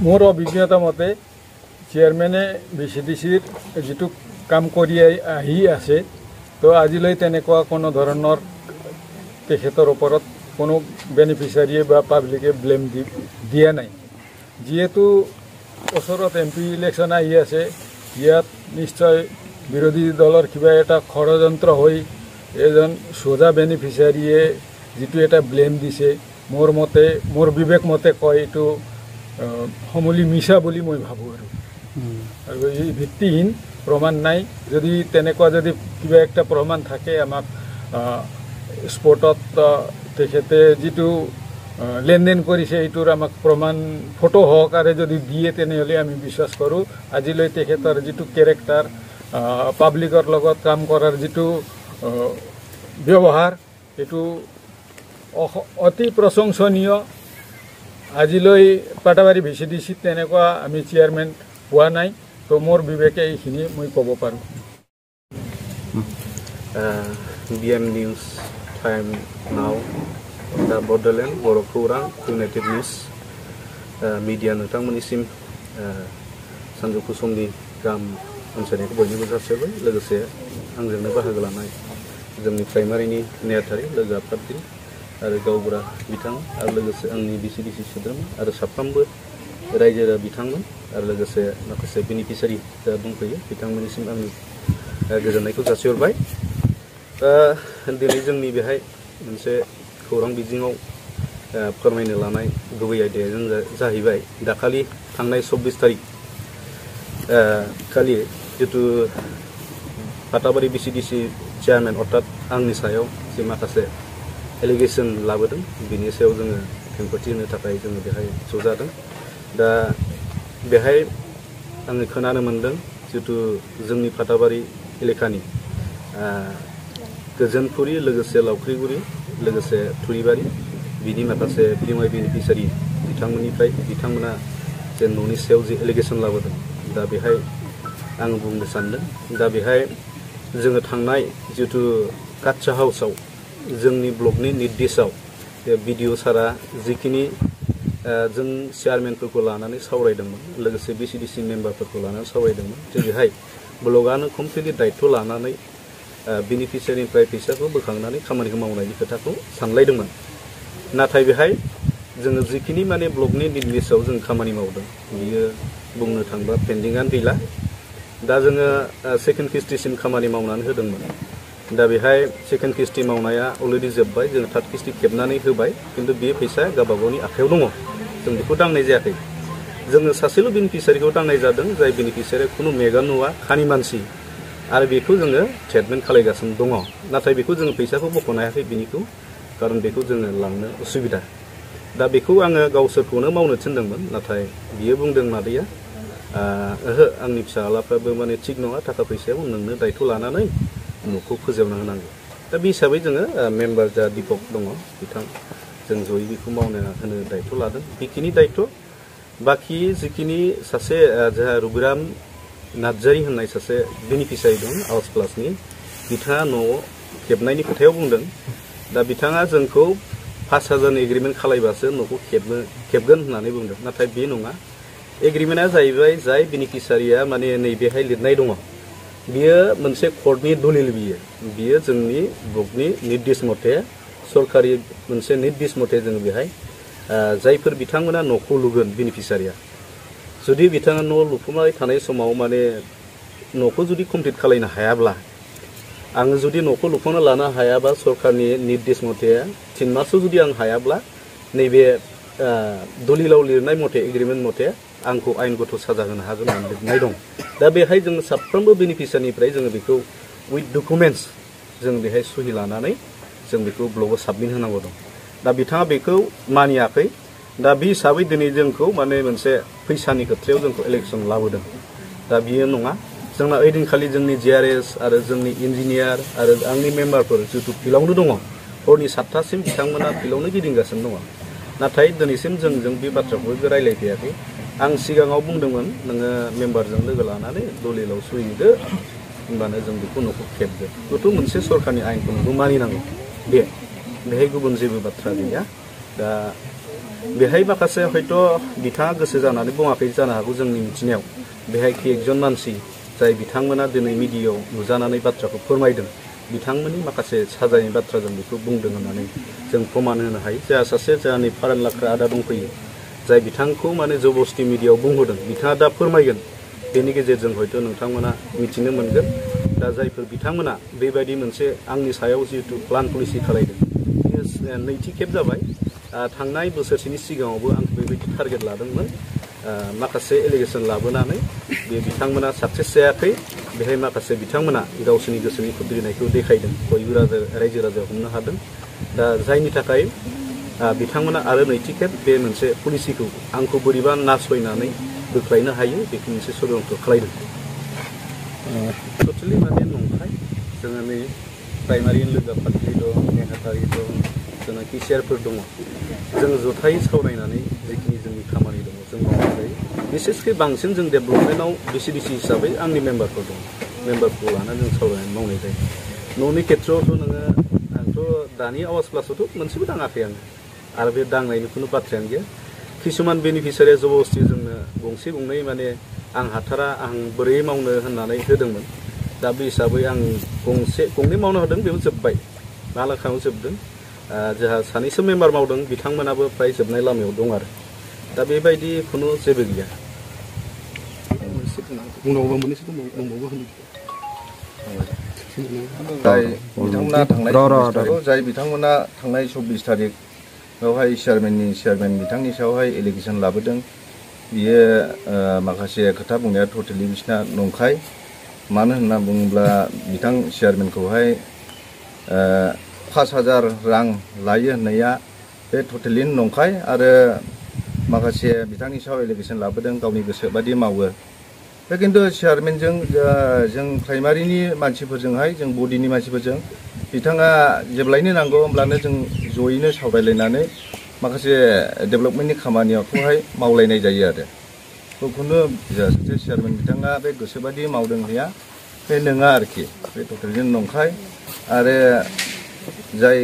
मोर अभिज्ञता मते चेयरमेने VCDCर जिटु काम करि आहि आछे तो आजिलै तेनेकुवा कोनो धৰণৰ तेखेतर ओपरत कोनो बेनिफिशियारिये बा पाब्लिके ब्लेम दिया नाइ जेहेतु ओसरत MP इलेक्शन आहि आछे यात निश्चय विरोधी दलर किबा एटा षडयंत्र होइ एजन सोजा बेनिफिशियारिये जिटु एटा ब्लेम दिसे मोर मते मोर विवेक मते कय एटु समूली मिसा बोली मैं भाबो आरो এই ভিত্তিহীন प्रमाण নাই যদি তেনেকুৱা যদি কিবা একটা प्रमाण থাকে আমাক স্পটত তেখেতে যেটো লেনদেন কৰিছে এইটোৰ আমাক प्रमाण ফটো হকাৰে যদি দিয়ে তেনেহলে আমি বিশ্বাস কৰো আজিলৈ তেখেতৰ যেটো ক্যাৰেক্টাৰ পাব্লিকৰ লগত কাম কৰাৰ যেটো ব্যৱহাৰ এটো অতি প্ৰশংসনীয় आजिलै पाटाबारी VCDC तेनेकुवा आमी चेयरमेन हुआ नाइ तो मोर विवेके एखिनि मैं कब पारो BM News time now दा बडलेण्ड बर' खौरां इउनाइटेड निउज मीडिया नोंथांमोननिसिम सानजौफु समनि गाहाम हामलायनायखौ बयनोबो जासिबाय लोगोसे आंजोंनो बाहागो लानाय जोंनि प्राइमारिनि नेहाथारि लोगो आफादगिरि आरो गावबुरा बिथां आरो लोगोसे आंनि VCDC सोद्रोमा आरो साफ्रोमबो रायजो बिथांमोन आरो लोगोसे माखासे बेनिफिशियारि जा दंफैयो बिथांमोननिसिम आं गोजोननायखौ जासिहरबाय दिनै जोंनि बेहाय मोनसे खौरां बिजोङाव फोरमायनो लानाय गुबै आयदाया जाहैबाय दाखालि थांनाय 24 तारिख खालि जितु पाटाबारि VCDC चेयारमेन अर्थात आंनि सायाव जे माखासे एलिगेशन लाबोदों बिनि सायाव जोङो खेंफोरथि होनो थाखाय जोङो बेहाय ज'जादों दा बेहाय आङो खोनानो मोनदों जितु जोंनि पाटाबारि एलेकानि गोजोनपुरि लोगोसे लावख्रिगुरि लोगोसे थुरिबारि बिनि माखासे पिन्नाइ बेनिफिशियारि बिथांमोननिफ्राय बिथांमोना जे न'नि सायाव जे एलिगेशन लाबोदों दा बेहाय आं बुंनो सानदों दा बेहाय जोङो थांनाय जितु काटसा हाउसाव जोंनि ब्लकनि निर्देशआव भिडिअ सारा जिखिनि जों चेयारमेनफोरखौ लानानै सावरायदोंमोन लोगोसे VCDC मेम्बारफोरखौ लानानै सावरायदोंमोन जे बेहाय ब्लकआनो कमप्लिटलि दायित्व लानानै बेनिफिशियारिनिफ्राय फैसाखौ बोखांनानै खामानिखौ मावनायनि खोथाखौ सानलायदोंमोन नाथाय बेहाय जोङो जिखिनि माने ब्लकनि निर्देशआव जों खामानि मावदों बियो बुंनो थांबा पेन्डिंआनो गैला दा जोङो सेकेन्ड किस्तिसिम खामानि मावनानै होदोंमोन दा बेहाय सेकेन्ड किस्ति मावनाया अलरेडि जोब्बाय जों थार्ड किस्ति खेबनानै होबाय किन्तु बे फैसा गावबा गावनि आखायाव दङ जों बेखौ दांनाय जायाखै जोङो सासेल' बेनिफिशियारिखौ दांनाय जादों जाय बेनिफिशियारिया खुनु मेगन नुवा खानि मानसि आरो बेखौ जोङो ट्रिटमेन्ट खालामगासिनो दङ नाथाय बेखौ जोङो फैसाखौ बख'नो हायाखै बिनिखौ खारन बेखौ जोङो लांनो उसुबिदा दा बेखौ आङो गावसोरखौनो मावनो थिनदोंमोन नाथाय बियो बुंदों मादैया ओहो आंनि फिसालाफ्राबो माने थिग नङा थाखा फैसायाव नोंनो दायित्व लानानै न'खौ फोजोबना होनांगौ दा बे हिसाबै जोङो मेम्बार जा दीपक दङ बिथां जों जयै बेखौ मावनो होनो दायित्व लादों बेखिनि दायित्व बाखि जिखिनि सासे जोंहा रुबिराम नार्जारी होननाय सासे बेनिफिशियारि दं आवास प्लासनि बिथाङा न' खेबनायनि खोथायाव बुंदों दा बिथाङा जोंखौ 5000 एग्रिमेन्ट खालायबासो न'खौ खेबगोन होननानै बुंदों नाथाय बे नङा एग्रिमेन्टआ जाहैबाय जाय बेनिफिशियारिया माने नैबेहाय लिरनाय दङ बियो मोनसे कर्टनि दलिल बियो जोंनि ब्लकनि निर्देश मथे सरकारि मोनसे निर्देश मथे जों बेहाय जायफोर बिथांमोना न'खौ लुगोन बेनिफिशियारिया जुदि बिथाङा न' लुफुंनाय थानाय समाव माने न'खौ जुदि कमप्लिट खालामनो हायाब्ला आङो जुदि न'खौ लुफुंना लानो हायाबा सरकारनि निर्देश मथे 3 मासआव जुदि आं हायाब्ला नैबे दलिलाव लिरनाय मथे एग्रिमेन्ट मथे आंखौ आयेनगत साजा होनो हागोन होननानै लिरनाय दं दा बेहाय जों साफ्रोमबो बेनिफिशियारिनिफ्राय जोङो बेखौ उइथ डकुमेन्ट्स जों बेहाय सहि लानानै जों बेखौ ब्लकआव साबमिट होनांगौ दं दा बिथाङा बेखौ मानियाखै दा बे हिसाबै दिनै जोंखौ माने मोनसे फैसानि खोथायाव जोंखौ इलेक्सन लाबोदों दा बियो नङा जोंना ओइदिनखालि जोंनि GRS आरो जोंनि इन्जिनियार आरो आंनि मेम्बारफोर जितु फिल्डआवनो दङ हरनि 7टासिम बिथांमोना फिल्डआवनो गिदिंगासिनो दङ नाथाय दिनैसिम जोंजों बे बाथ्राखौ रायलायफैयाखै आं सिगाङाव बुंदोंमोन नोङो मेम्बारजों लोगो लानानै दलिलाव सहिदो होनबानो जों बेखौ न'खौ खेबगोन बेथ' मोनसे सरकारनि आयेनखौ नोंबो मानिनांगौ बेहाय गुबुन जेबो बाथ्रा गैया दा बेहाय माखासे हयथ' बिथाङा गोसो जानानै बुङाखै जानो हागौ जोंनि मिथिनायाव बेहाय एकजन मानसि जाय बिथांमोना दिनै मिडियायाव नुजानानै बाथ्राखौ फोरमायदों बिथांमोननि माखासे साजायनाय बाथ्रा जों बेखौ बुंदों होननानै जों प्रमान होनो हायो जोंहा सासे जोंहानि फारान लाख्रा आदा दंफैयो जाय बिथांखौ माने जबस्थि मिडियायाव बुंहोदों बिथाङा दा फोरमायगोन बेनि गेजेरजों हयथ' नोंथांमोना मिथिनो मोनगोन दा जायफोर बिथांमोना बेबायदि मोनसे आंनि सायाव जिहेतु प्लान पलिसि खालायदों बेयो नैथि खेब जाबाय थांनाय बोसोरसेनि सिगाङावबो आं बेबायदि टारगेट लादोंमोन माखासे एलिगेसन लाबोनानै बे बिथांमोना साक्सेस जायाखै बेहाय माखासे बिथांमोना गावसोरनि गोसोनि खुद्रिनायखौ देखायदों बयबो रायजो राजाया हमनो हादों दा जायनि थाखाय बिथांमोना आरो नैथि खेब बे मोनसे पलिसिखौ आंखौ बोरैबा नासयनानै बोख्लायनो हायो बेखौ मोनसे षड्यन्त्र खालायदों टटेलि माने नंखाय जोङो नै प्राइमारि लोगो आफादगिरि दं नेहाथारि दं जोंना केसियारफोर दङ जों जथायै सावरायनानै जिखिनि जोंनि खामानि दङ जों मावनाय जायो बिसेसकै बांसिन जों डेभेलपमेन्टआव VCDC हिसाबै आंनि मेम्बारफोर दं मेम्बारखौ लानानै जों सावरायनानै मावनाय जायो न'नि खेथ्रआवथ' नोङो आंथ' दानि आवाज प्लासावथ' मोनसेबो दाङाखै आङो आरो बे दांनायनि खुनु बाथ्रायानो गैया किसुमान बेनिफिसियारिया जबस्थि जोंनो गंसे गंनै माने आं हाथारा आं बोरै मावनो होननानै होदोंमोन दा बे हिसाबै आं गंनै मावनो होदों बेबो जोब्बाय मालाखायाव जोबदों जोंहा सानैसो मेम्बार मावदों बिथांमोनाबो फ्राय जोबनाय लामायाव दं आरो दा बेबायदि खुनु जेबो गैया जाय बिथांमोना थांनाय 24 तारिख बेवहाय चेयारमेन बिथांनि सायावहाय एलिगेसन लाबोदों बियो माखासे खोथा बुंनाया टटेलि बिसिना नंखाय मानो होनना बुङोब्ला बिथां चेयारमेनखौहाय 5,000 रां लायो होननाया बे टटेलि नंखाय आरो माखासे बिथांनि सायाव एलिगेसन लाबोदों गावनि गोसो बादि मावो बे खिन्थु चेयारमेनजों जों प्राइमारिनि मानसिफोरजोंहाय जों बडिनि मानसिफोरजों बिथाङा जेब्लायनो नांगौ होमब्लानो जों जयैनो सावरायलायनानै माखासे डेभेलपमेन्टनि खामानियाखौहाय मावलायनाय जायो आरो खुनु सासे चेयारमेन बिथाङा बे गोसोबादि मावदों होननाया बे नङा आरोखि बे टटेलि नंखाय आरो जाय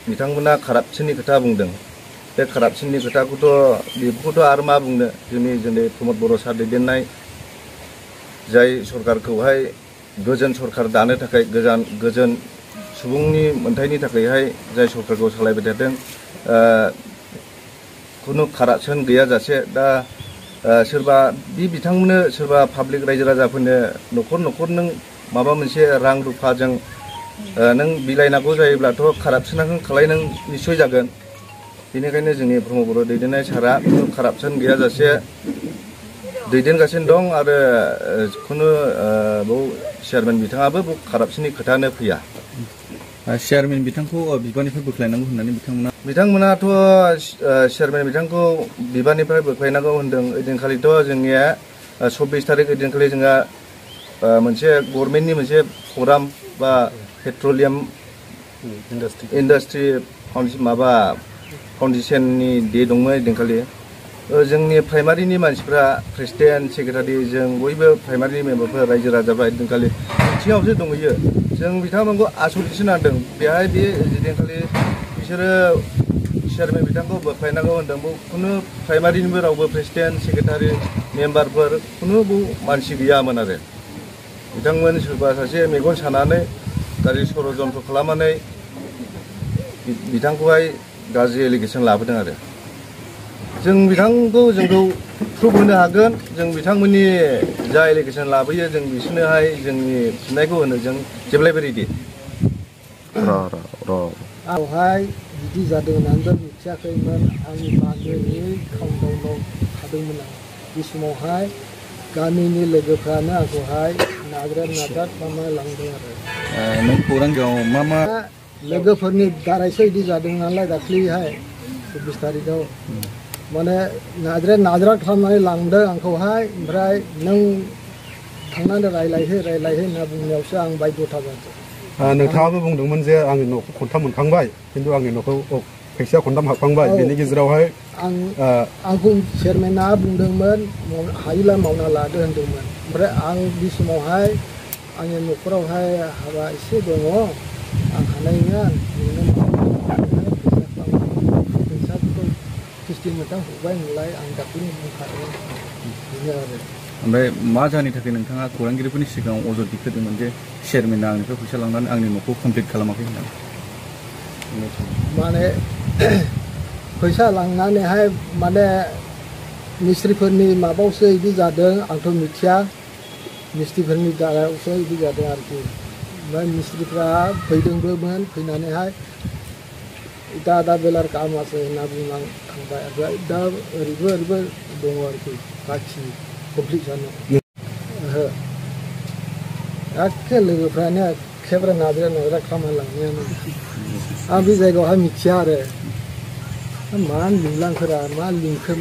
बिथांमोना कारापसननि खोथा बुंदों बे कारापसननि खोथाखौथ' आरो मा बुंनो जोंनि प्रमद बर' सार दैदेननाय जाय सरकारखौहाय गोजोन सरकार दानो थाखाय गोजोन सुबुंनि मोन्थायनि थाखायहाय जाय सरकारखौ सालायबाय थादों खुनु कारापसन गैयाजासे दा सोरबा बिथांमोननो सोरबा पाब्लिक रायजो राजाफोरनो न'खर नों माबा मोनसे रां रुफाजों नों बिलाइनांगौ जायोब्लाथ' कारापसनखौ खालायनो निस्सय जागोन बेनिखायनो जोंनि ब्रह्म बर' दैदेननाय सारा खुनु कारापसन गैयाजासे दैदेनगासिनो दं आरो खुनु चेयारमेन बिथाङाबो कारापसननि खोथानो फैया चेयारमेन बिथांखौ बिबाननिफ्राय बोख्लायनांगौ होननानै बिथांमोनाथ' चेयारमेन बिथांखौ बिबाननिफ्राय बोख्लायनांगौ होनदों ओइदिनखालिथ' जोंनिया 24 तारिख ओइदिनखालि जोंहा मोनसे गभर्नमेन्टनि मोनसे प्रग्राम बा पेट्रलियाम इन्डास्ट्रि माबा फाउन्डेसननि डे दंमोन ओइदिनखालि जोंनि प्राइमारिनि मानसिफ्रा प्रेसिडेन्ट सेक्रेटारि जों बयबो प्राइमारिनि मेम्बारफोर रायजो राजाफ्रा ओइदिनखालि सिङावसो दंहैयो जों बिथांमोनखौ आसरितसो नांदों बेहाय बे ओइदिनखालि बिसोरो चेयारमेन बिथांखौ बोख्लायनांगौ होनदों खुनु प्राइमारिनिबो रावबो प्रेसिडेन्ट सेक्रेटारि मेम्बारफोर खुनु मानसि गैयामोन आरो बिथांमोन सोरबा सासे मेगन सानानै गाज्रि षड्यन्त्र खालामनानै बिथांखौहाय गाज्रि एलिगेसन लाबोदों आरो जों जोंखौ प्रुफ होनो हागोन जों बिथांमोननि जा एलिगेसन लाबोयो जों बिसोरनोहाय जोंनि फिननायखौ होनो जों जेब्लायबो रेडि आवहाय बिदि जादों होननानैबो मिथियाखैमोन आंनि बागैनि काउन्टाउनाव थादोंमोन आं बे समावहाय गामिनि लोगोफ्रानो आंखौहाय नाजाद खालामलांदों आरो नों खौरांगाव मा लोगोफोरनि दारैसो बिदि जादों नालाय दाख्लैहाय 24 तारिखआव माने नाजाद खालामनानै लांदों आंखौहाय ओमफ्राय नों थांनानै रायलायहै होनना बुंनायावसो आं बायद'था जादों नोंथाङाबो बुंदोंमोन जे आंनि न'खौ खनथाम मोनखांबाय खिन्थु आंनि न'खौ फैसाया खनथाम हाबखांबाय बेनि गेजेरावहाय आंखौ चेयारमेना बुंदोंमोन हायोला मावना लादो होनदोंमोन ओमफ्राय आं बे समावहाय आंनि न'खरावहाय हाबा एसे दङ आं हानाय नङा फैसाखौ मोजां हरबाय नोंलाय आं दाख्लैनो बुंखादों बेनो आरो ओमफ्राय मा जाहोननि थाखाय नोंथाङा खौरांगिरिफोरनि सिगाङाव अजद दिखोदोंमोन जे चेयारमेना आंनिफ्राय फैसा लांनानै आंनि न'खौ कमप्लिट खालामाखै होननानै माने फैसा लांनानैहाय माने मिस्ट्रिफोरनि माबायावसो बिदि जादों आंथ' मिथिया मिस्ट्रिफोरनि दारायावसो बिदि जादों आरोखि ओमफ्राय मिस्ट्रिफ्रा फैदोंबोमोन फैनानैहाय दा बेलार कामासो होनना बुंनां थांबाय ओमफ्राय दा ओरैबो दङ आरोखि बाखि कमप्लिट जानो ओहो एखे लोगोफ्रानो एखेबारे नाजा खालामलांनायानो आं बे जायगायावहाय मिथिया आरो मा लिंलांखोरा मा लिंखो